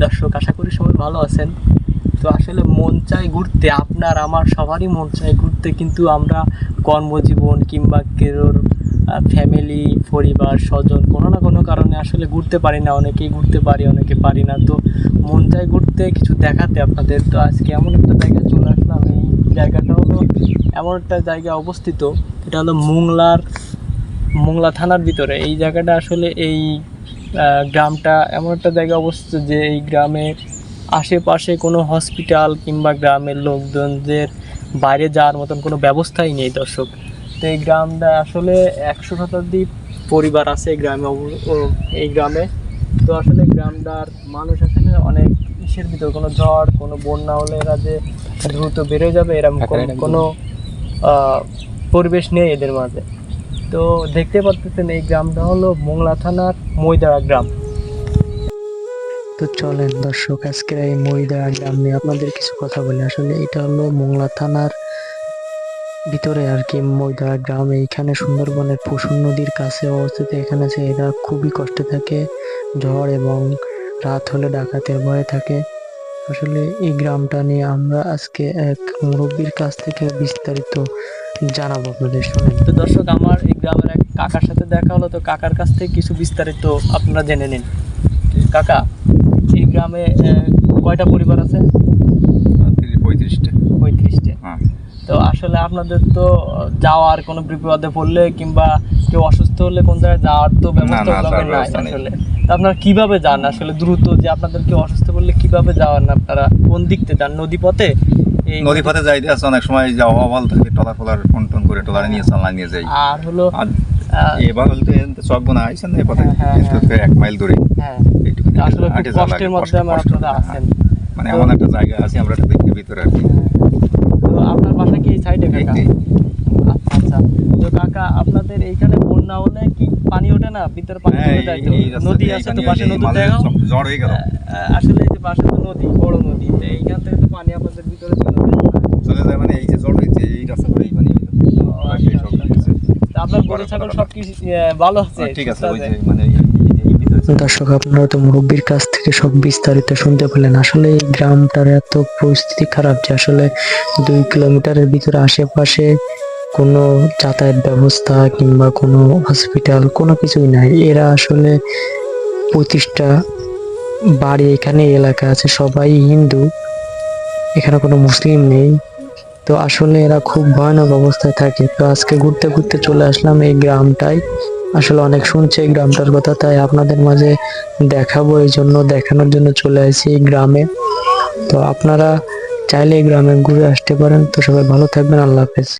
দর্শক, আশা করি সবাই ভালো আছেন। তো আসলে মন চায় ঘুরতে, আপনার আমার সবারই মন চায় ঘুরতে, কিন্তু আমরা কর্মজীবন কিংবা কেউর ফ্যামিলি, পরিবার, স্বজন কোনো না কোনো কারণে আসলে ঘুরতে পারি না। অনেকেই ঘুরতে পারি, অনেকে পারি না। তো মন চায় ঘুরতে, কিছু দেখাতে আপনাদের। তো আজকে এমন একটা জায়গায় চলে আসলাম। এই জায়গাটা হলো এমন একটা জায়গায় অবস্থিত, এটা হলো মোংলা থানার ভিতরে। এই জায়গাটা আসলে এই গ্রামটা এমন একটা জায়গায় অবস্থিত যে এই গ্রামের আশেপাশে কোনো হসপিটাল কিংবা গ্রামের লোকজনদের বাইরে যাওয়ার মতন কোনো ব্যবস্থাই নেই দর্শক। তো এই গ্রামটা আসলে 100 শতাধিক পরিবার আছে এই গ্রামে, এই গ্রামে। তো আসলে গ্রামটার মানুষ আসলে অনেক ইসের ভিতর, কোনো ঝড়, কোনো বন্যা হলে এরা যে দ্রুত বেরোয় যাবে এরকম কোনো পরিবেশ নেই এদের মাঝে। তো দেখতে পাচ্ছেন এই গ্রামটা হলো মোংলা থানার মইদাড়া গ্রাম। তো চলেন দর্শক, আজকের এই মইদাড়া গ্রাম নিয়ে আপনাদের কিছু কথা বলি। আসলে এটা হলো মোংলা থানার ভিতরে আর কি মইদাড়া গ্রাম। এইখানে সুন্দরবনের পশুর নদীর কাছে অবস্থিত। এখানে যে এরা খুবই কষ্টে থাকে, ঝড় এবং রাত হলে ডাকাতের ভয়ে থাকে। আসলে এই গ্রামটা নিয়ে আমরা আজকে এক মুরব্বীর কাছ থেকে বিস্তারিত জানাবো আপনাদের, শুনেন। তো দর্শক, আমার এই গ্রামের এক কাকার সাথে দেখা হলো। তো কাকার কাছ থেকে কিছু বিস্তারিত আপনারা জেনে নিন। কাকা, এই গ্রামে কয়টা পরিবার আছে? 35টা। 35টা। হ্যাঁ। তো আসলে আপনাদের তো যাওয়ার কোনো বিপদে পড়লে কিংবা কেউ অসুস্থ হলে কোন জায়গায় যাওয়ার তো ব্যবস্থা নাই আসলে। তো আপনারা কিভাবে যান আসলে দ্রুত? যে আপনাদের কেউ অসুস্থ পড়লে কিভাবে যাওয়ার, না আপনারা কোন দিক থেকে যান? নদী পথে? নদী পথে যাইতে আছে, অনেক সময় যাওয়া অবল থাকে, টলার ফোন করে টলারে নিয়ে চালা নিয়ে যাই। আর হলো এবার বলতে চকবো না আইছেন না এই পথে, 1 মাইল দূরে। হ্যাঁ, আসলে খুব কষ্টের মধ্যে আপনারা আছেন। মানে এমন একটা জায়গা আছে আমরা দেখি ভিতরে আর কি। তো আপনার বাসা কি এই সাইডে কাকা? আচ্ছা। তো কাকা, আপনাদের এইখানে বন্যা হলে কি পানি ওঠে না? ভিতরে পানি চলে যায় তো? নদী আছে তো পাশে, নদী দেখাও। ঝড় হয়ে গেল। আসলে এই যে পাশে তো নদী, বড় নদী, তো এইখান থেকে তো পানি আপনাদের ভিতরে চলে যায়। মানে এই যে ঝড় হয়েছে এই রাস্তা করে এই পানি আপনার গরু ছাগল সব কি ভালো আছে? ঠিক আছে। ওই যে মানে দর্শক, আপনারা তো মুরব্বীর কাছ থেকে সব বিস্তারিত শুনতে পেলেন। আসলে এই গ্রামটার এত পরিস্থিতি খারাপ যে আসলে 2 কিলোমিটারের ভিতরে আশেপাশে কোনো যাতায়াত ব্যবস্থা কিংবা কোনো হসপিটাল কোনো কিছুই নাই। এরা আসলে 25টা বাড়ি এখানে এলাকা আছে, সবাই হিন্দু, এখানে কোনো মুসলিম নেই। তো আসলে এরা খুব ভয়ানক অবস্থায় থাকে। তো আজকে ঘুরতে ঘুরতে চলে আসলাম এই গ্রামটায়। আসলে অনেক শুনছে এই গ্রামটার কথা, তাই আপনাদের মাঝে দেখাবো, এই জন্য দেখানোর জন্য চলে আসি এই গ্রামে। তো আপনারা চাইলে এই গ্রামে ঘুরে আসতে পারেন। তো সবাই ভালো থাকবেন, আল্লাহ হাফেজ।